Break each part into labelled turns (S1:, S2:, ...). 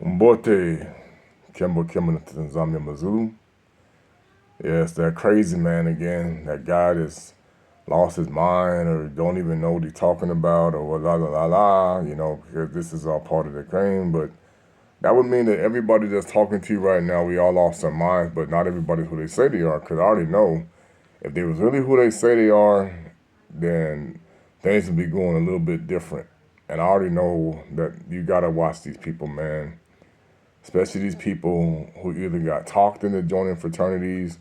S1: Mbote, Kimbo Kimbo Tanzania Mazulu. Yeah, it's that crazy man again. That guy that's lost his mind or don't even know what he's talking about or la la la la, because this is all part of the game. But that would mean that everybody that's talking to you right now, we all lost our minds, but not everybody's who they say they are. Because I already know if they was really who they say they are, then things would be going a little bit different. And I already know that you gotta watch these people, man. Especially these people who either got talked into joining fraternities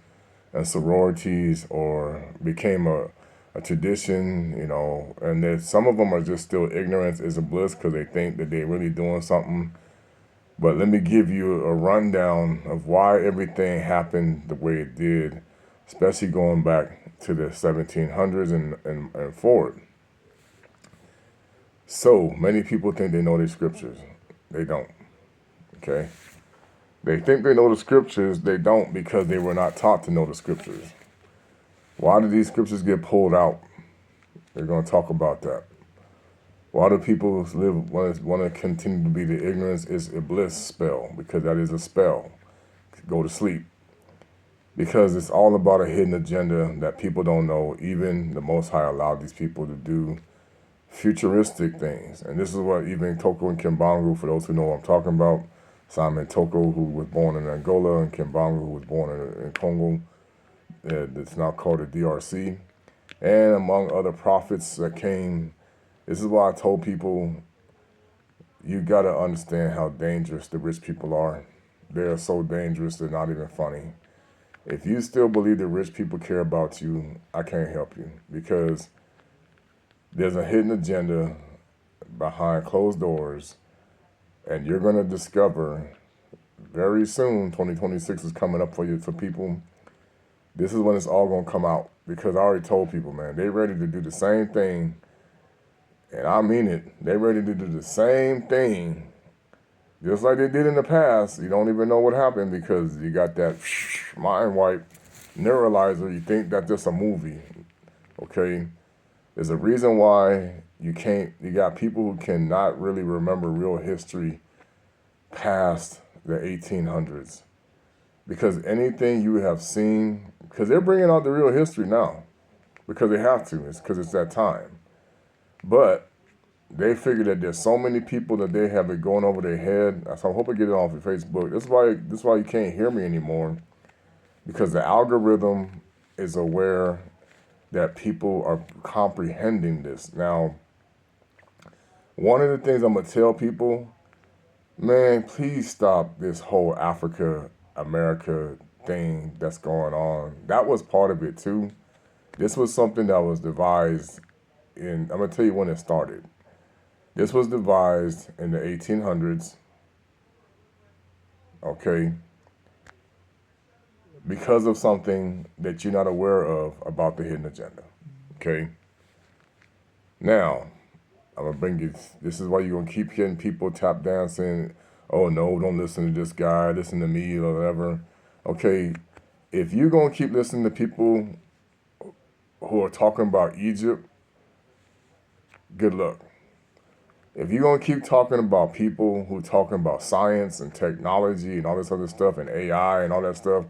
S1: and sororities or became a tradition, and that some of them are just still ignorance is a bliss because they think that they're really doing something. But let me give you a rundown of why everything happened the way it did, especially going back to the 1700s and forward. So many people think they know their scriptures. They don't, okay? They think they know the scriptures. They don't because they were not taught to know the scriptures. Why did these scriptures get pulled out? They're going to talk about that. Why do people want to continue to be the ignorance is a bliss spell? Because that is a spell. Go to sleep. Because it's all about a hidden agenda that people don't know. Even the Most High allowed these people to do futuristic things. And this is what even Toko and Kimbangu, for those who know what I'm talking about, Simon Toko, who was born in Angola, and Kimbangu, who was born in Congo, it's now called the DRC, and among other prophets that came. This is why I told people, you got to understand how dangerous the rich people are. They are so dangerous, they're not even funny. If you still believe that rich people care about you, I can't help you because there's a hidden agenda behind closed doors, and you're going to discover very soon. 2026 is coming up for you, for people. This is when it's all going to come out because I already told people, man, they ready to do the same thing, and I mean it. They ready to do the same thing just like they did in the past. You don't even know what happened because you got that mind wipe neuralizer. You think that's just a movie, okay? There's a reason why you got people who cannot really remember real history past the 1800s. Because anything you have seen, because they're bringing out the real history now, because they have to, it's because it's that time. But they figure that there's so many people that they have it going over their head. So I hope I get it off of Facebook. This is why you can't hear me anymore, because the algorithm is aware that people are comprehending this. Now, one of the things I'm going to tell people, man, please stop this whole Africa, America thing that's going on. That was part of it too. This was something that was devised I'm going to tell you when it started. This was devised in the 1800s, okay, because of something that you're not aware of about the hidden agenda, okay? Now, I'm going to bring you, this is why you're going to keep getting people tap dancing. Oh, no, don't listen to this guy, listen to me, or whatever. Okay, if you're going to keep listening to people who are talking about Egypt, good luck. If you're going to keep talking about people who are talking about science and technology and all this other stuff and AI and all that stuff,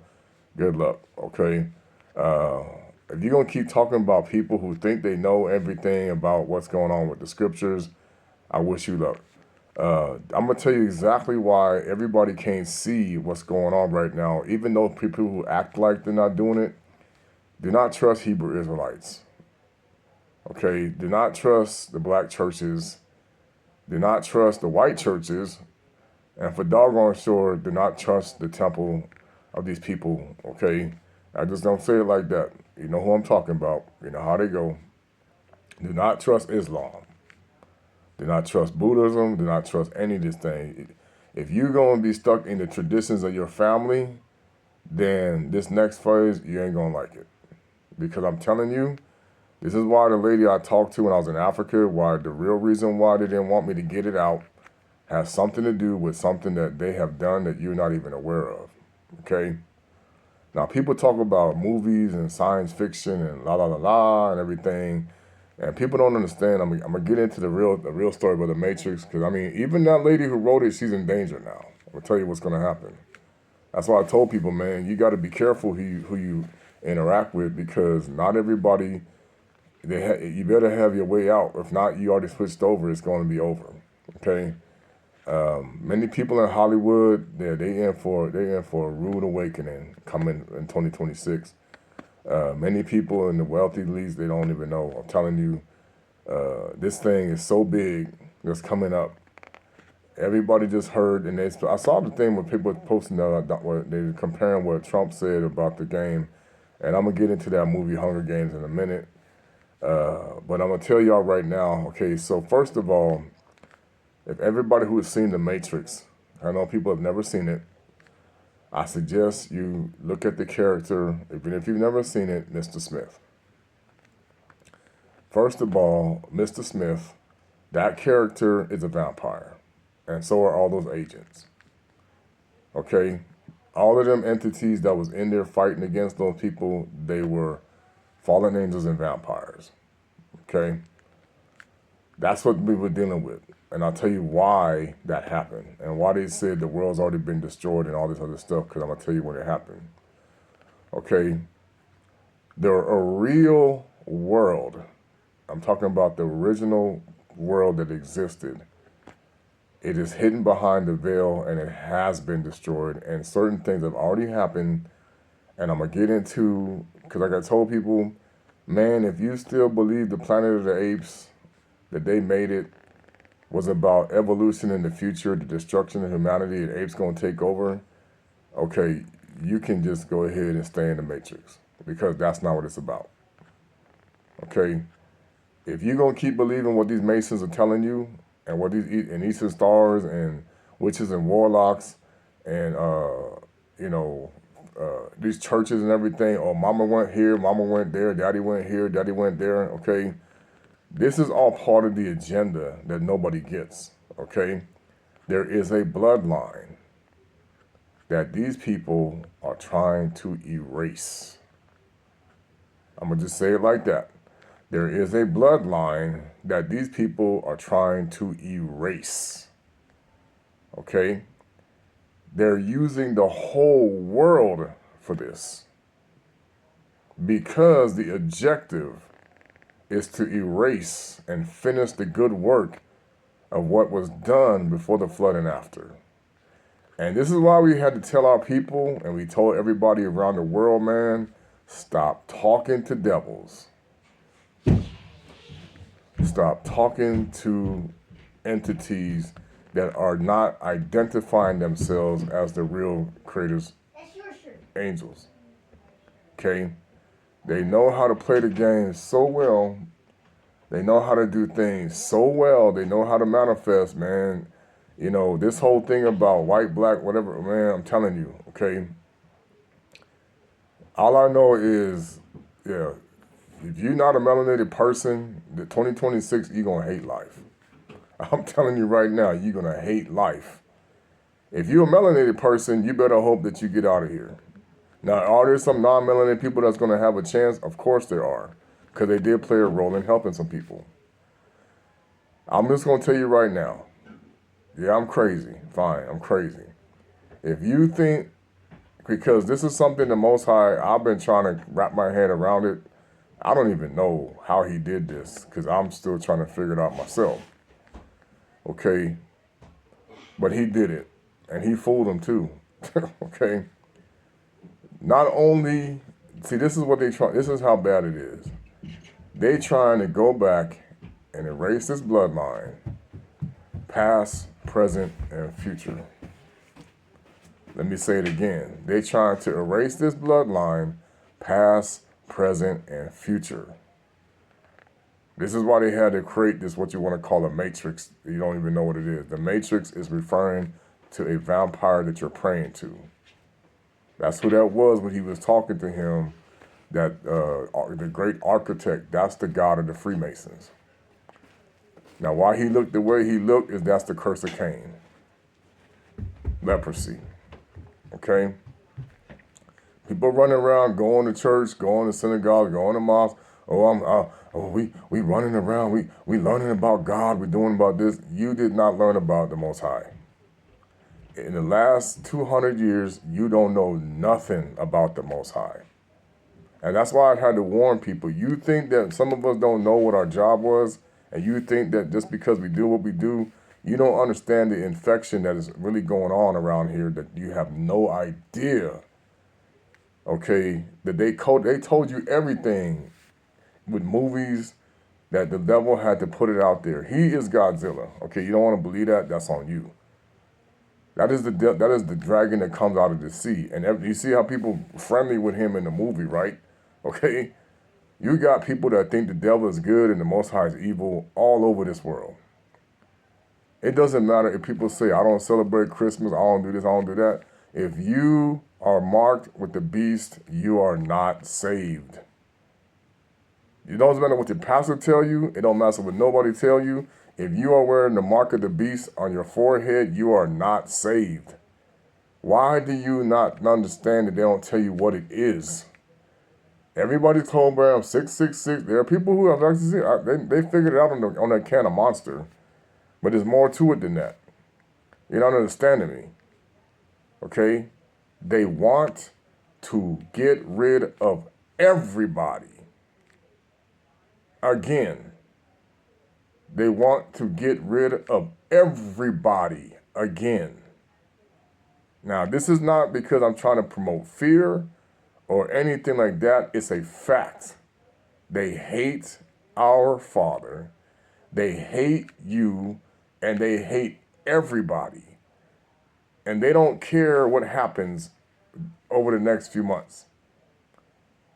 S1: good luck, okay? If you're going to keep talking about people who think they know everything about what's going on with the scriptures, I wish you luck. I'm going to tell you exactly why everybody can't see what's going on right now. Even though people who act like they're not doing it, do not trust Hebrew Israelites, okay? Do not trust the black churches. Do not trust the white churches. And for doggone sure, do not trust the temple of these people, okay? I just don't say it like that. You know who I'm talking about. You know how they go. Do not trust Islam. Do not trust Buddhism. Do not trust any of this thing. If you're going to be stuck in the traditions of your family, then this next phase, you ain't going to like it. Because I'm telling you, this is why the lady I talked to when I was in Africa, why the real reason why they didn't want me to get it out has something to do with something that they have done that you're not even aware of, okay? Now, people talk about movies and science fiction and la la la la and everything, and people don't understand. I'm gonna get into the real story about the Matrix, because I mean, even that lady who wrote it, she's in danger now. I'm gonna tell you what's gonna happen. That's why I told people, man, you got to be careful who you interact with, because not everybody. You better have your way out. If not, you already switched over. It's going to be over. Okay. Many people in Hollywood, they in for a rude awakening coming in 2026. Many people in the wealthy elites, they don't even know. I'm telling you, this thing is so big that's coming up. Everybody just heard, and I saw the thing where people posting where they were comparing what Trump said about the game, and I'm gonna get into that movie Hunger Games in a minute. But I'm gonna tell y'all right now. Okay, so first of all, if everybody who has seen The Matrix, I know people have never seen it, I suggest you look at the character, even if you've never seen it, Mr. Smith. First of all, Mr. Smith, that character is a vampire, and so are all those agents. Okay, all of them entities that was in there fighting against those people, they were fallen angels and vampires. Okay, that's what we were dealing with. And I'll tell you why that happened and why they said the world's already been destroyed and all this other stuff, because I'm going to tell you when it happened. Okay, the real world, I'm talking about the original world that existed, it is hidden behind the veil and it has been destroyed, and certain things have already happened. And I'm going to get into, because like I told people, man, if you still believe the Planet of the Apes, that they made it, was about evolution in the future, the destruction of humanity, and apes going to take over, okay, you can just go ahead and stay in the Matrix, because that's not what it's about. Okay? If you're going to keep believing what these Masons are telling you, and what these Eastern Stars and witches and warlocks and, these churches and everything, oh, mama went here, mama went there, daddy went here, daddy went there, okay? This is all part of the agenda that nobody gets, okay? There is a bloodline that these people are trying to erase. I'm going to just say it like that. There is a bloodline that these people are trying to erase, okay? They're using the whole world for this, because the objective is to erase and finish the good work of what was done before the flood and after. And this is why we had to tell our people, and we told everybody around the world, man, stop talking to devils. Stop talking to entities that are not identifying themselves as the real creators, angels. Okay? They know how to play the game so well. They know how to do things so well. They know how to manifest, man. You know, this whole thing about white, black, whatever, man, I'm telling you, okay? All I know is, yeah, if you're not a melanated person, the 2026, you're going to hate life. I'm telling you right now, you're going to hate life. If you're a melanated person, you better hope that you get out of here. Now, are there some non-melanated people that's going to have a chance? Of course there are, because they did play a role in helping some people. I'm just going to tell you right now, yeah, I'm crazy. Fine, I'm crazy. If you think, because this is something the Most High, I've been trying to wrap my head around it. I don't even know how he did this, because I'm still trying to figure it out myself. Okay? But he did it, and he fooled them too. Okay? Not only, see, this is what they try, this is how bad it is. They trying to go back and erase this bloodline, past, present, and future. Let me say it again. They trying to erase this bloodline, past, present, and future. This is why they had to create this, what you want to call a matrix. You don't even know what it is. The matrix is referring to a vampire that you're praying to. That's who that was when he was talking to him, that the great architect, that's the god of the Freemasons. Now, why he looked the way he looked is that's the curse of Cain. Leprosy. Okay? People running around, going to church, going to synagogue, going to mosque. We running around, we learning about God, we doing about this. You did not learn about the Most High. in the last 200 years, you don't know nothing about the Most High. And that's why I've had to warn people. You think that some of us don't know what our job was, and you think that just because we do what we do, you don't understand the infection that is really going on around here, that you have no idea. Okay, that they told you everything with movies, that the devil had to put it out there. He is Godzilla. Okay, you don't want to believe that? That's on you. That is the dragon that comes out of the sea. And you see how people friendly with him in the movie, right? Okay, you got people that think the devil is good and the Most High is evil all over this world. It doesn't matter if people say, I don't celebrate Christmas, I don't do this, I don't do that. If you are marked with the beast, you are not saved. It doesn't matter what your pastor tell you. It don't matter what nobody tell you. If you are wearing the mark of the beast on your forehead, you are not saved. Why do you not understand that they don't tell you what it is? Everybody told Bram 666. There are people who have actually they figured it out on that can of Monster. But there's more to it than that. You're not understanding me. Okay? They want to get rid of everybody. Again. They want to get rid of everybody again. Now, this is not because I'm trying to promote fear or anything like that. It's a fact. They hate our Father. They hate you, and they hate everybody. And they don't care what happens over the next few months.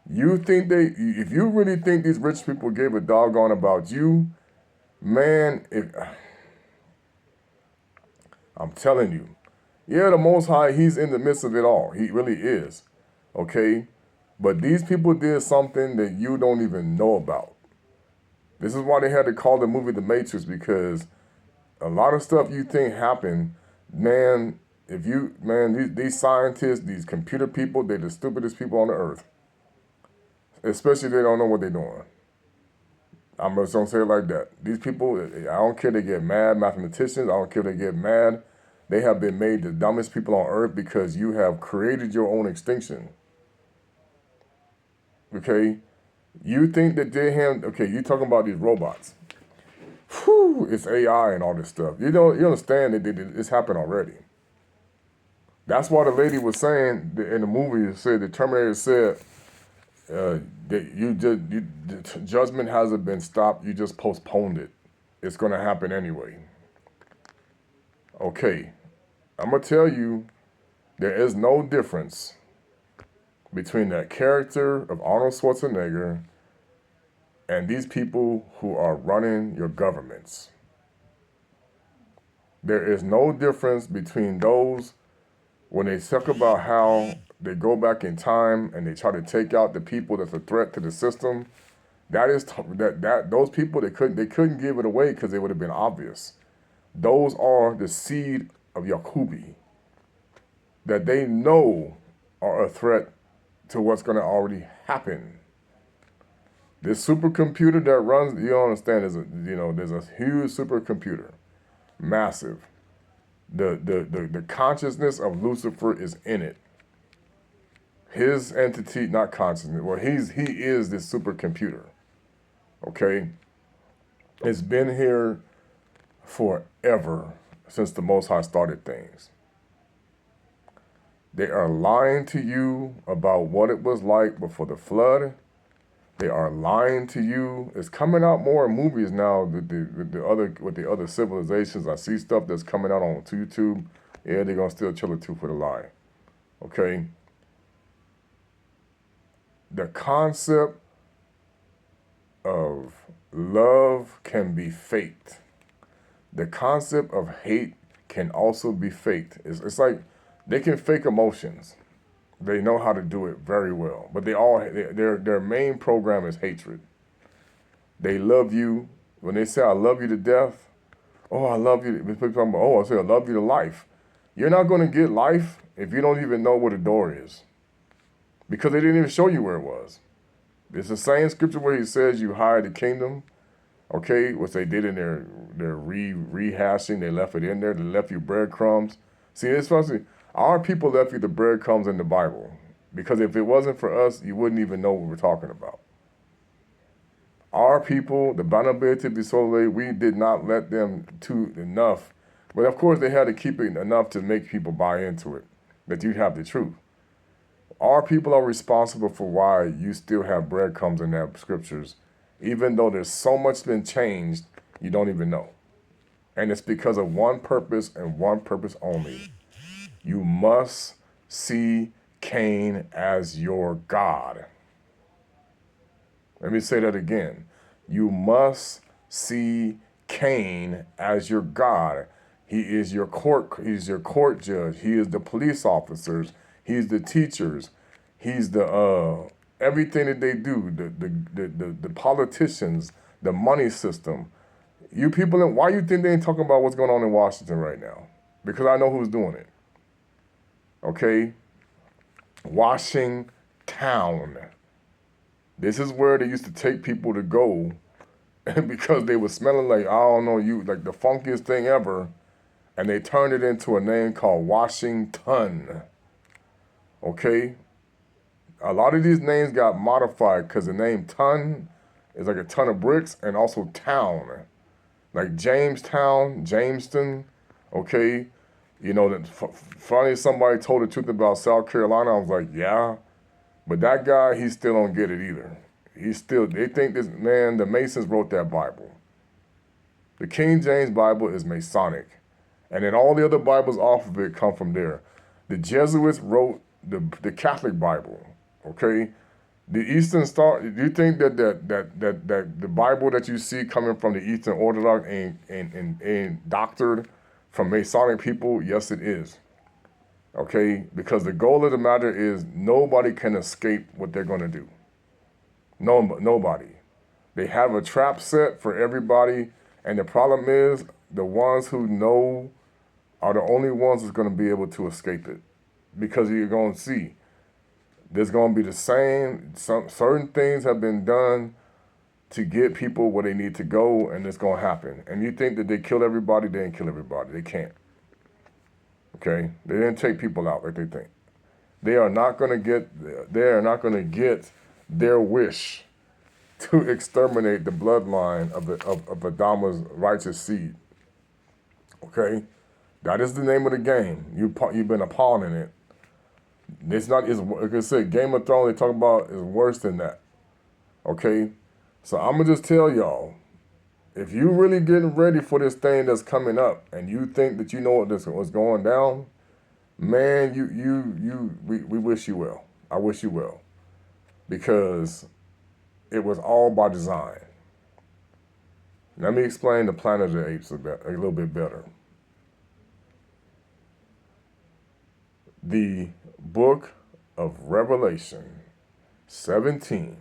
S1: You think if you really think these rich people gave a doggone about you, man, I'm telling you, yeah, the Most High, he's in the midst of it all. He really is, okay? But these people did something that you don't even know about. This is why they had to call the movie The Matrix, because a lot of stuff you think happened, man, these scientists, these computer people, they're the stupidest people on the earth. Especially if they don't know what they're doing. I'm just going to say it like that. These people, I don't care if they get mad, mathematicians, I don't care if they get mad. They have been made the dumbest people on earth because you have created your own extinction. Okay? You think that you're talking about these robots. Whew, it's AI and all this stuff. You understand that it's happened already. That's why the lady was saying in the movie, the Terminator said, that judgment hasn't been stopped. You just postponed it. It's going to happen anyway. Okay, I'm going to tell you, there is no difference between that character of Arnold Schwarzenegger and these people who are running your governments. There is no difference between those when they talk about how they go back in time and they try to take out the people that's a threat to the system. Those people, they couldn't give it away because it would have been obvious. Those are the seed of Yakubi that they know are a threat to what's going to already happen. This supercomputer that runs, you don't understand, there's a huge supercomputer, massive. The consciousness of Lucifer is in it. His entity, not consciousness. Well, he is this supercomputer. Okay? It's been here forever since the Most High started things. They are lying to you about what it was like before the flood. They are lying to you. It's coming out more in movies now with the other civilizations. I see stuff that's coming out on YouTube. Yeah, they're gonna still chill a tooth for the lie. Okay? The concept of love can be faked. The concept of hate can also be faked. It's like they can fake emotions. They know how to do it very well. But their main program is hatred. They love you. When they say, I love you to death, oh, I love you. I say, I love you to life. You're not going to get life if you don't even know where the door is. Because they didn't even show you where it was. It's the same scripture where he says you hide the kingdom, okay, which they did in their rehashing. They left it in there. They left you breadcrumbs. See, especially our people left you the breadcrumbs in the Bible. Because if it wasn't for us, you wouldn't even know what we're talking about. Our people, the Banabete Bisole, we did not let them to enough. But of course, they had to keep it enough to make people buy into it, that you have the truth. Our people are responsible for why you still have breadcrumbs in their scriptures, even though there's so much been changed, you don't even know. And it's because of one purpose and one purpose only. You must see Cain as your God. Let me say that again. You must see Cain as your God. He's your court judge. He is the police officers. He's the teachers. He's the everything that they do, the politicians, the money system. You people, why you think they ain't talking about what's going on in Washington right now? Because I know who's doing it. Okay? Washington. This is where they used to take people to go because they were smelling like, I don't know, like the funkiest thing ever. And they turned it into a name called Washington. Okay? A lot of these names got modified because the name ton is like a ton of bricks, and also town. Like Jamestown, Jamestown, okay? You know, that finally somebody told the truth about South Carolina. I was like, yeah. But that guy, he still don't get it either. They think this, man, the Masons wrote that Bible. The King James Bible is Masonic. And then all the other Bibles off of it come from there. The Jesuits wrote the Catholic Bible, okay? The Eastern Star, do you think that the Bible that you see coming from the Eastern Orthodox and doctored from Masonic people? Yes, it is. Okay? Because the goal of the matter is nobody can escape what they're going to do. Nobody. They have a trap set for everybody, and the problem is the ones who know are the only ones that's going to be able to escape it. Because you're going to see, there's going to be the same, certain things have been done to get people where they need to go, and it's going to happen. And you think that they kill everybody, they didn't kill everybody. They can't. Okay? They didn't take people out like they think. They are not going to get their wish to exterminate the bloodline of Adama's righteous seed. Okay? That is the name of the game. You've been a pawn in it. It's not, like I said, Game of Thrones they talk about is worse than that. Okay? So I'm going to just tell y'all, if you really getting ready for this thing that's coming up and you think that you know what's going down, man, we wish you well. I wish you well. Because it was all by design. Let me explain the Planet of the Apes a little bit better. The book of Revelation 17.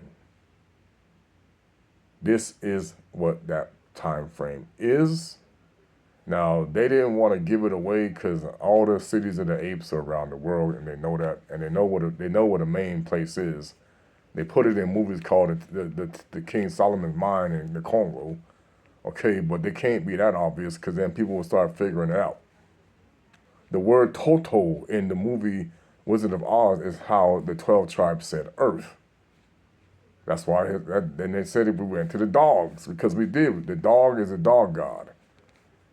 S1: This is what that time frame is. Now, they didn't want to give it away because all the cities of the apes are around the world, and they know that, and they know what a main place is. They put it in movies called the King Solomon's Mine in the Congo. Okay, but they can't be that obvious because then people will start figuring it out. The word Toto in the movie Wizard of Oz is how the 12 tribes said Earth. That's why then they said we went to the dogs, because we did. The dog is a dog god.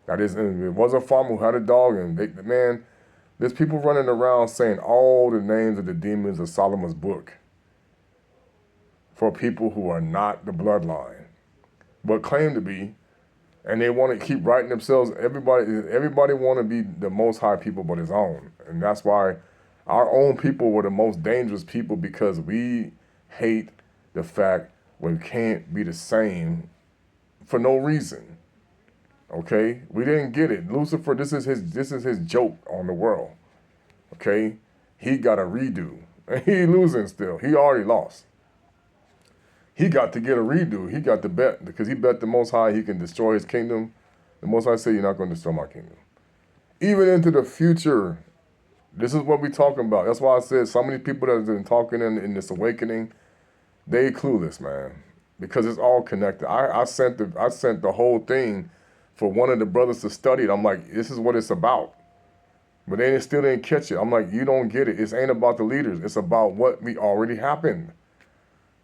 S1: That is, it was a farmer who had a dog, and man, there's people running around saying all the names of the demons of Solomon's book for people who are not the bloodline, but claim to be, and they want to keep writing themselves. Everybody want to be the Most High people but his own, and that's why our own people were the most dangerous people, because we hate the fact we can't be the same for no reason. Okay, we didn't get it. Lucifer, this is his joke on the world. Okay, he got a redo, and he losing still. He already lost. He got to get a redo. He got to bet, because he bet the Most High he can destroy his kingdom. The Most High said, "You're not going to destroy my kingdom." Even into the future, this is what we're talking about. That's why I said so many people that have been talking in this awakening, they clueless, man, because it's all connected. I sent the whole thing for one of the brothers to study it. I'm like, this is what it's about. But they still didn't catch it. I'm like, you don't get it. It ain't about the leaders. It's about what we already happened.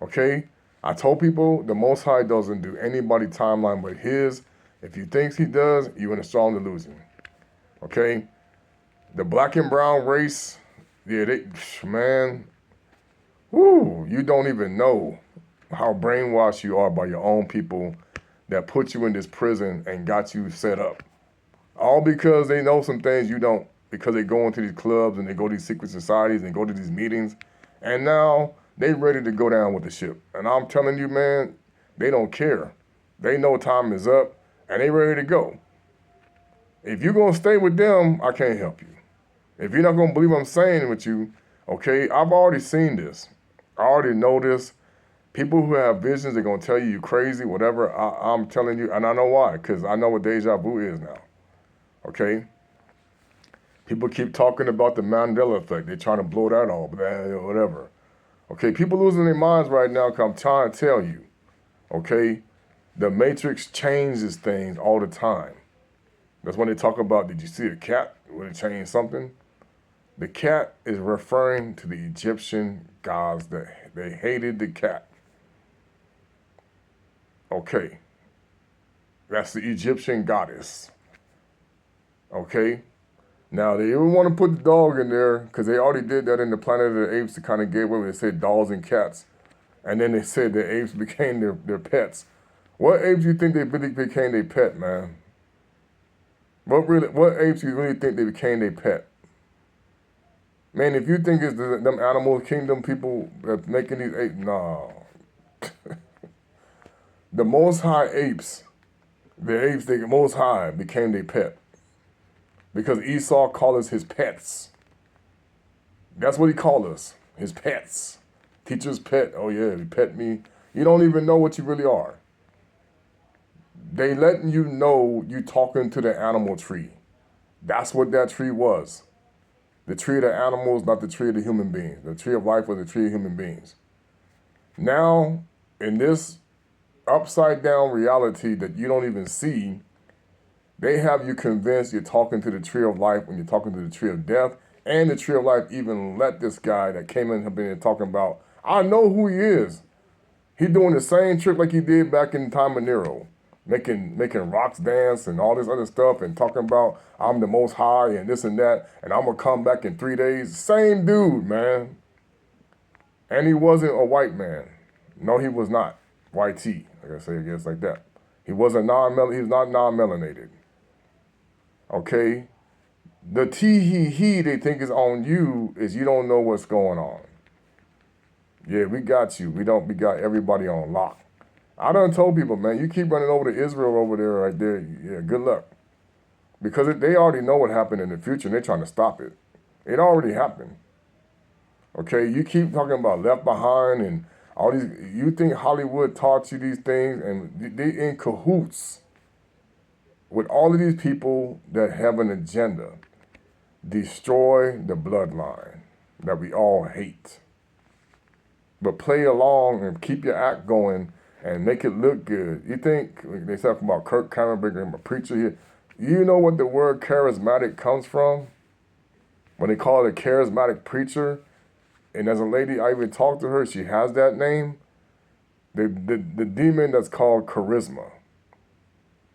S1: Okay? I told people the Most High doesn't do anybody timeline but his. If you think he does, you're in a strong delusion. Okay? The black and brown race, yeah, man, whoo, you don't even know how brainwashed you are by your own people that put you in this prison and got you set up. All because they know some things you don't, because they go into these clubs and they go to these secret societies and go to these meetings, and now they ready to go down with the ship. And I'm telling you, man, they don't care. They know time is up, and they ready to go. If you're going to stay with them, I can't help you. If you're not going to believe what I'm saying with you, okay, I've already seen this. I already know this. People who have visions, they're going to tell you crazy, whatever. I'm telling you, and I know why, because I know what deja vu is now. Okay? People keep talking about the Mandela effect. They're trying to blow that off, whatever. Okay, people losing their minds right now because I'm trying to tell you, okay, the Matrix changes things all the time. That's when they talk about, did you see a cat when it changed something? The cat is referring to the Egyptian gods that they hated the cat. Okay, that's the Egyptian goddess. Okay, now they even want to put the dog in there because they already did that in the Planet of the Apes to kind of give away. They said dogs and cats, and then they said the apes became their pets. What apes do you think they really became their pet, man? What apes do you really think they became their pet? Man, if you think it's them animal kingdom people that making these apes, no. The Most High apes, the apes the Most High became their pet. Because Esau called us his pets. That's what he called us, his pets. Teacher's pet, oh yeah, he pet me. You don't even know what you really are. They letting you know you talking to the animal tree. That's what that tree was. The tree of the animals, not the tree of the human beings. The tree of life was the tree of human beings. Now, in this upside down reality that you don't even see, they have you convinced you're talking to the tree of life when you're talking to the tree of death. And the tree of life even let this guy that came in and talking about, I know who he is. He doing the same trick like he did back in the time of Nero. Making rocks dance and all this other stuff and talking about I'm the Most High and this and that and I'm going to come back in 3 days. Same dude, man. And he wasn't a white man. No, he was not. YT, like I say, I guess like that. He was not non-melanated. Okay? The he they think is on you is you don't know what's going on. Yeah, we got you. We got everybody on lock. I done told people, man, you keep running over to Israel over there right there, yeah, good luck. Because they already know what happened in the future and they're trying to stop it. It already happened. Okay, you keep talking about Left Behind and all these, you think Hollywood taught you these things and they in cahoots with all of these people that have an agenda. Destroy the bloodline that we all hate. But play along and keep your act going and make it look good. You think, they talk about Kirk Cameron, I'm a preacher here. You know what the word charismatic comes from? When they call it a charismatic preacher, and as a lady, I even talked to her, she has that name. The demon that's called charisma.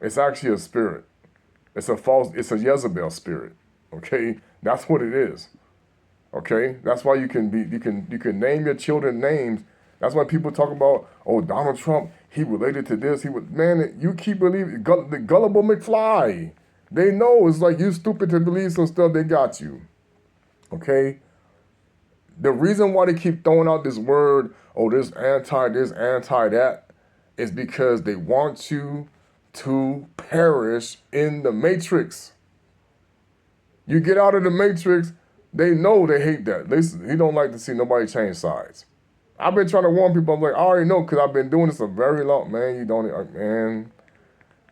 S1: It's actually a spirit. It's a Jezebel spirit. Okay? That's what it is. Okay? That's why you can name your children names. That's why people talk about, oh, Donald Trump, he related to this. Man, you keep believing, the gullible McFly. They know it's like you stupid to believe some stuff, they got you. Okay? The reason why they keep throwing out this word, oh, this, anti that, is because they want you to perish in the matrix. You get out of the matrix, they know they hate that. He don't like to see nobody change sides. I've been trying to warn people. I'm like, I already know because I've been doing this a very long, man,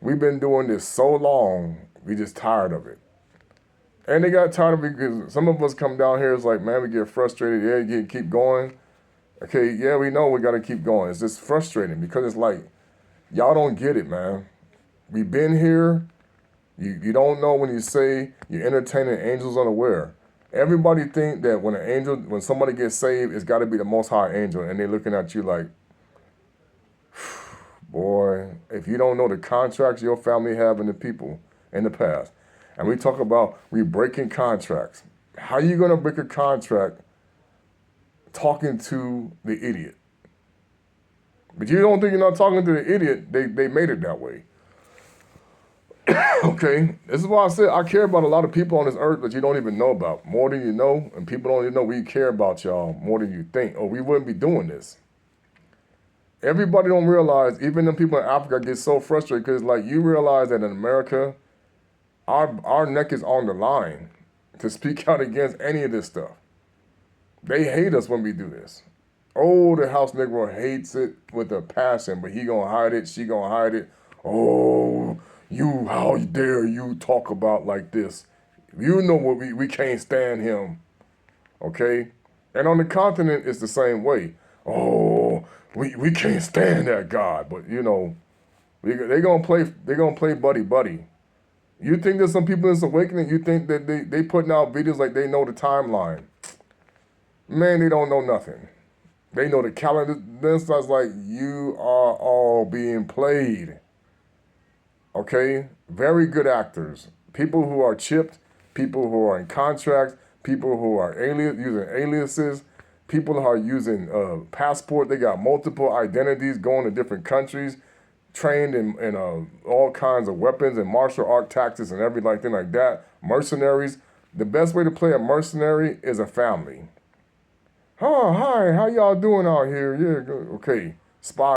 S1: we've been doing this so long, we just tired of it. And they got tired of it because some of us come down here, it's like, man, we get frustrated. Yeah, you keep going. Okay, yeah, we know we got to keep going. It's just frustrating because it's like, y'all don't get it, man. We've been here. You don't know when you say you're entertaining angels unaware. Everybody think that when somebody gets saved, it's got to be the Most High angel, and they're looking at you like, boy, if you don't know the contracts your family have and the people in the past, and we talk about we breaking contracts. How you gonna break a contract talking to the idiot? But you don't think you're not talking to the idiot. They made it that way. Okay, this is why I said I care about a lot of people on this earth that you don't even know about. More than you know, and people don't even know we care about y'all more than you think, or we wouldn't be doing this. Everybody don't realize, even the people in Africa get so frustrated because like you realize that in America, our neck is on the line to speak out against any of this stuff. They hate us when we do this. Oh, the house Negro hates it with a passion, but he gonna hide it, she gonna hide it. Oh, how dare you talk about like this? You know what, we can't stand him, okay? And on the continent, it's the same way. Oh, we can't stand that God, but you know, they're gonna play buddy buddy. You think there's some people in this awakening, you think that they putting out videos like they know the timeline. Man, they don't know nothing. They know the calendar. Then starts like you are all being played. Okay? Very good actors. People who are chipped, people who are in contracts, people who are using aliases, people who are using passport. They got multiple identities going to different countries, trained in all kinds of weapons and martial art tactics and everything like that. Mercenaries. The best way to play a mercenary is a family. Oh, hi, how y'all doing out here? Yeah, good. Okay. Spy